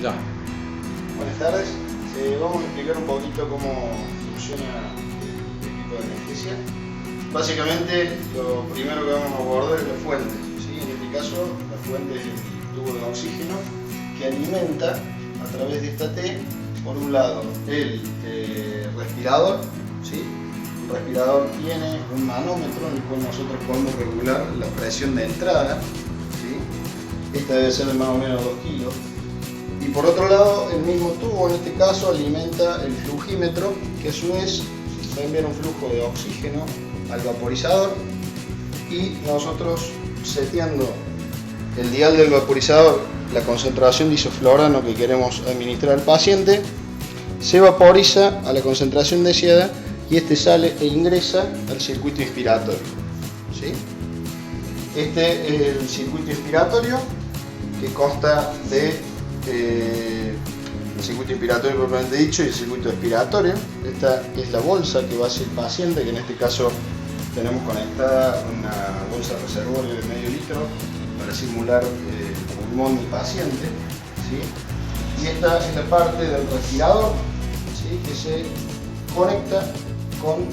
Ya. Buenas tardes. Vamos a explicar un poquito cómo funciona el equipo de anestesia. Básicamente, lo primero que vamos a abordar es la fuente. ¿Sí? En este caso, la fuente es el tubo de oxígeno que alimenta a través de esta T, por un lado, el respirador. ¿Sí? El respirador tiene un manómetro en el cual nosotros podemos regular la presión de entrada. ¿Sí? Esta debe ser de más o menos 2 kilos. Y por otro lado, el mismo tubo en este caso alimenta el flujímetro, que a su vez va a enviar un flujo de oxígeno al vaporizador, y nosotros seteando el dial del vaporizador, la concentración de isoflorano que queremos administrar al paciente, se vaporiza a la concentración deseada y este sale e ingresa al circuito inspiratorio. ¿Sí? Este es el circuito inspiratorio, que consta de el circuito inspiratorio propiamente dicho y el circuito expiratorio. Esta es la bolsa que va hacia el paciente, que en este caso tenemos conectada una bolsa reservorio de medio litro para simular el pulmón del paciente. ¿Sí? Y esta es la parte del respirador, ¿sí? Que se conecta con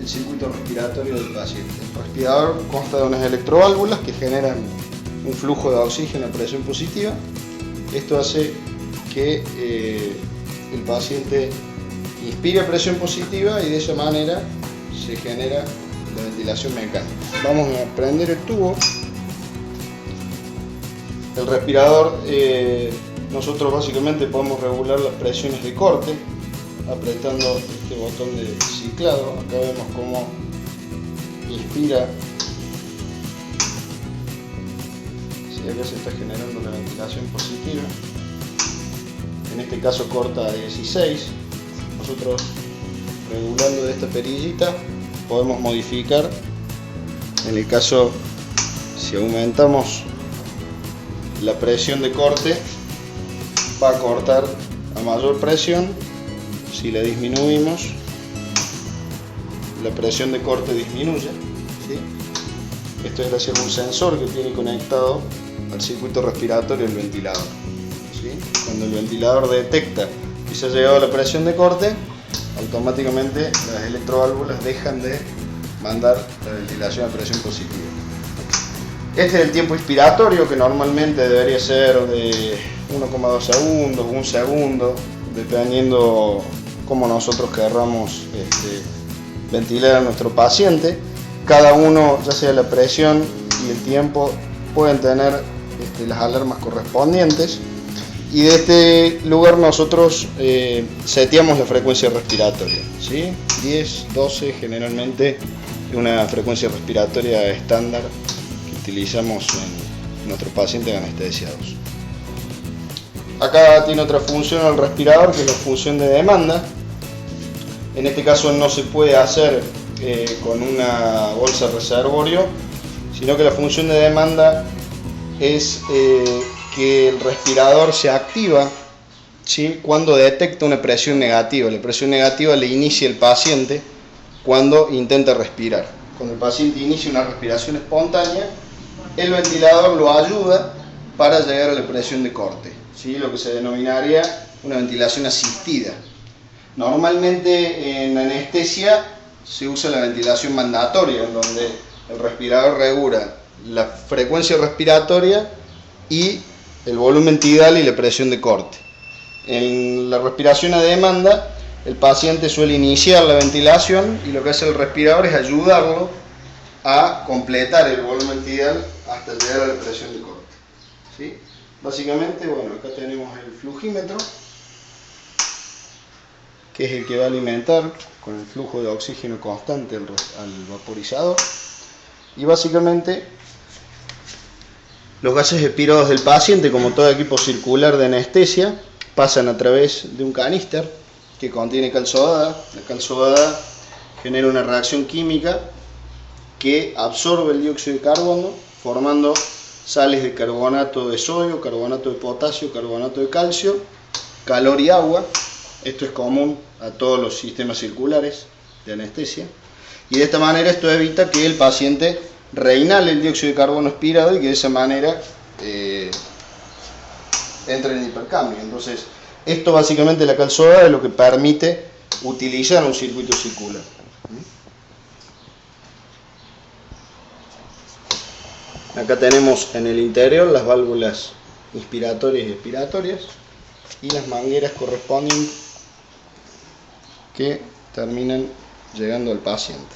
el circuito respiratorio del paciente. El respirador consta de unas electroválvulas que generan un flujo de oxígeno a presión positiva. Esto hace que el paciente inspire a presión positiva y de esa manera se genera la ventilación mecánica. Vamos a prender el tubo. El respirador, nosotros básicamente podemos regular las presiones de corte apretando este botón de ciclado. Acá vemos cómo inspira. Acá se está generando la ventilación positiva, en este caso corta a 16. Nosotros, regulando de esta perillita, podemos modificar. En el caso, si aumentamos la presión de corte, va a cortar a mayor presión. Si la disminuimos, la presión de corte disminuye. ¿Sí? Esto es gracias a un sensor que tiene conectado al circuito respiratorio del ventilador. ¿Sí? Cuando el ventilador detecta que se ha llegado a la presión de corte, automáticamente las electroválvulas dejan de mandar la ventilación a presión positiva. Este es el tiempo inspiratorio, que normalmente debería ser de 1,2 segundos, 1 segundo, dependiendo cómo nosotros querramos ventilar a nuestro paciente. Cada uno, ya sea la presión y el tiempo, pueden tener las alarmas correspondientes, y de este lugar nosotros seteamos la frecuencia respiratoria. ¿Sí? 10, 12 generalmente es una frecuencia respiratoria estándar que utilizamos en nuestros pacientes anestesiados. Acá tiene otra función el respirador, que es la función de demanda. En este caso no se puede hacer con una bolsa reservorio, sino que la función de demanda es que el respirador se activa, ¿sí? Cuando detecta una presión negativa. La presión negativa le inicia el paciente cuando intenta respirar. Cuando el paciente inicia una respiración espontánea, el ventilador lo ayuda para llegar a la presión de corte, ¿sí? Lo que se denominaría una ventilación asistida. Normalmente en anestesia se usa la ventilación mandatoria, en donde el respirador regula la frecuencia respiratoria y el volumen tidal y la presión de corte. En la respiración a demanda, el paciente suele iniciar la ventilación y lo que hace el respirador es ayudarlo a completar el volumen tidal hasta llegar a la presión de corte. ¿Sí? Básicamente, bueno, acá tenemos el flujímetro, que es el que va a alimentar con el flujo de oxígeno constante al vaporizador. Y básicamente los gases expirados del paciente, como todo equipo circular de anestesia, pasan a través de un caníster que contiene cal soda. La cal soda genera una reacción química que absorbe el dióxido de carbono, formando sales de carbonato de sodio, carbonato de potasio, carbonato de calcio, calor y agua. Esto es común a todos los sistemas circulares de anestesia, y de esta manera esto evita que el paciente reinhale el dióxido de carbono expirado y que de esa manera entre en hipercambio. Entonces, esto básicamente, la calzodada, es lo que permite utilizar un circuito circular. Acá tenemos en el interior las válvulas inspiratorias y expiratorias y las mangueras correspondientes que terminan llegando al paciente.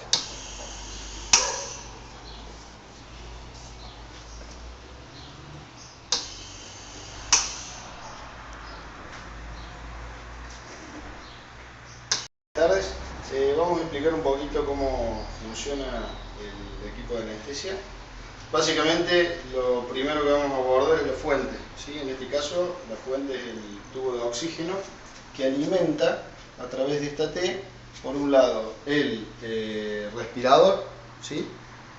Buenas tardes, vamos a explicar un poquito cómo funciona el equipo de anestesia. Básicamente, lo primero que vamos a abordar es la fuente, ¿sí? En este caso, la fuente es el tubo de oxígeno que alimenta a través de esta T, por un lado, el respirador, ¿sí?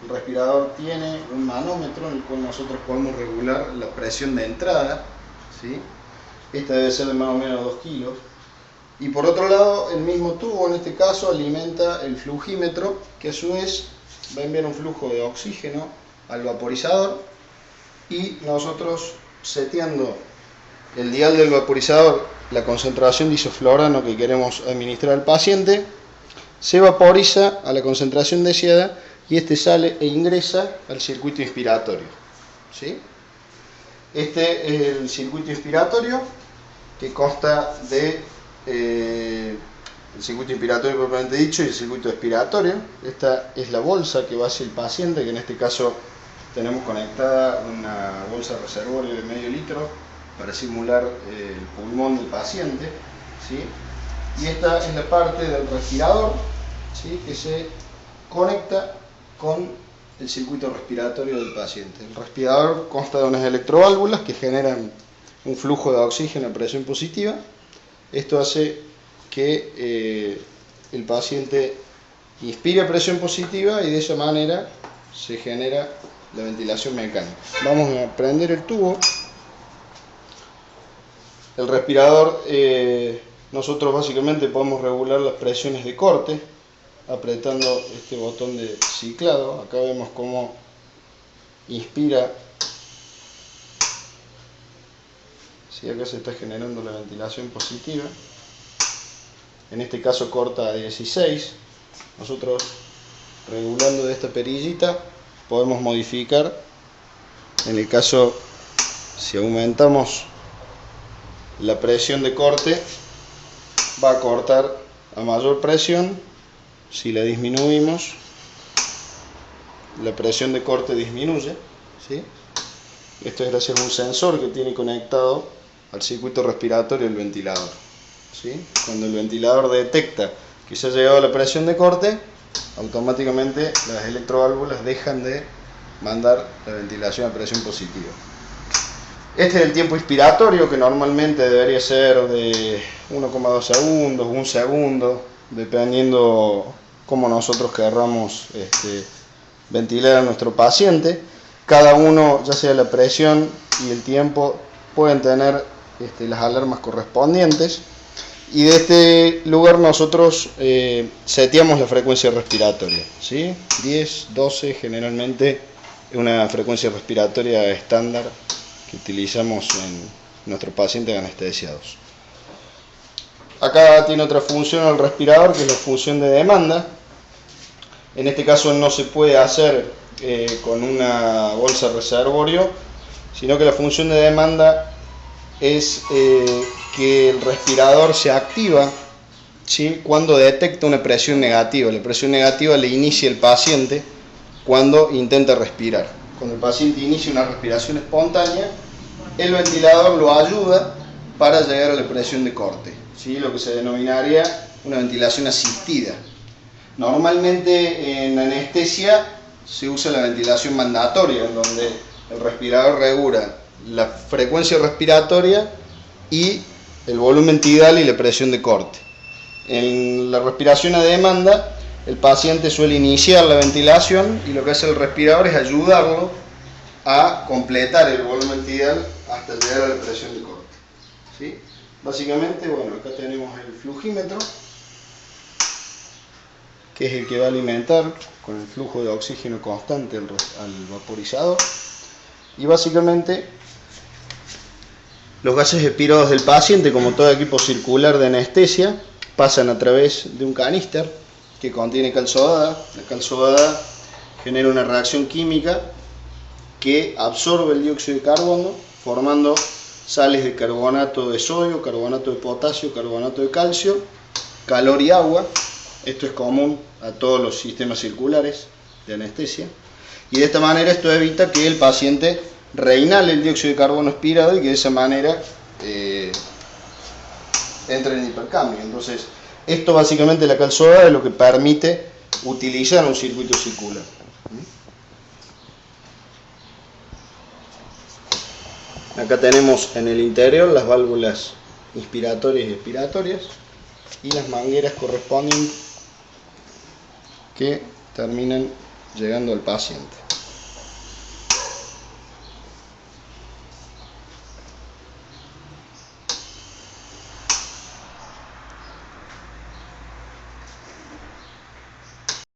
El respirador tiene un manómetro en el cual nosotros podemos regular la presión de entrada, ¿sí? Esta debe ser de más o menos 2 kilos. Y por otro lado, el mismo tubo en este caso alimenta el flujímetro, que a su vez va a enviar un flujo de oxígeno al vaporizador, y nosotros, seteando el dial del vaporizador la concentración de isoflorano que queremos administrar al paciente, se vaporiza a la concentración deseada y este sale e ingresa al circuito inspiratorio, ¿sí? Este es el circuito inspiratorio, que consta de el circuito inspiratorio propiamente dicho y el circuito expiratorio. Esta es la bolsa que va hacia el paciente, que en este caso tenemos conectada una bolsa reservorio de medio litro para simular el pulmón del paciente, ¿sí? Y esta es la parte del respirador, ¿sí? Que se conecta con el circuito respiratorio del paciente. El respirador consta de unas electroválvulas que generan un flujo de oxígeno a presión positiva. Esto hace que el paciente inspire a presión positiva y de esa manera se genera la ventilación mecánica. Vamos a prender el tubo. El respirador, nosotros básicamente podemos regular las presiones de corte apretando este botón de ciclado. Acá vemos cómo inspira. Sí, acá se está generando la ventilación positiva. En este caso corta a 16. Nosotros, regulando de esta perillita, podemos modificar. En el caso, si aumentamos la presión de corte, va a cortar a mayor presión. Si la disminuimos, la presión de corte disminuye, ¿sí? Esto es gracias a un sensor que tiene conectado al circuito respiratorio del ventilador, ¿sí? Cuando el ventilador detecta que se ha llegado a la presión de corte, automáticamente las electroválvulas dejan de mandar la ventilación a presión positiva. Este es el tiempo inspiratorio, que normalmente debería ser de 1,2 segundos, 1 segundo, dependiendo cómo nosotros querramos ventilar a nuestro paciente. Cada uno, ya sea la presión y el tiempo, pueden tener las alarmas correspondientes. Y de este lugar nosotros seteamos la frecuencia respiratoria, ¿sí? 10, 12 generalmente es una frecuencia respiratoria estándar que utilizamos en nuestros pacientes anestesiados. Acá tiene otra función el respirador, que es la función de demanda. En este caso no se puede hacer con una bolsa reservorio, sino que la función de demanda es que el respirador se activa, ¿sí? Cuando detecta una presión negativa. La presión negativa le inicia el paciente cuando intenta respirar. Cuando el paciente inicia una respiración espontánea, el ventilador lo ayuda para llegar a la presión de corte, ¿sí? Lo que se denominaría una ventilación asistida. Normalmente en anestesia se usa la ventilación mandatoria, en donde el respirador regula la frecuencia respiratoria y el volumen tidal y la presión de corte. En la respiración a demanda, el paciente suele iniciar la ventilación y lo que hace el respirador es ayudarlo a completar el volumen tidal hasta llegar a la presión de corte, ¿sí? Básicamente, bueno, acá tenemos el flujímetro, que es el que va a alimentar con el flujo de oxígeno constante al vaporizador, y básicamente Los gases expirados del paciente, como todo equipo circular de anestesia, pasan a través de un caníster que contiene cal sodada. La cal sodada genera una reacción química que absorbe el dióxido de carbono, formando sales de carbonato de sodio, carbonato de potasio, carbonato de calcio, calor y agua. Esto es común a todos los sistemas circulares de anestesia. Y de esta manera esto evita que el paciente reinhale el dióxido de carbono expirado y que de esa manera entre en hipercambio. Entonces, esto básicamente la cal sodada es lo que permite utilizar un circuito circular. Acá tenemos en el interior las válvulas inspiratorias y expiratorias y las mangueras correspondientes que terminan llegando al paciente.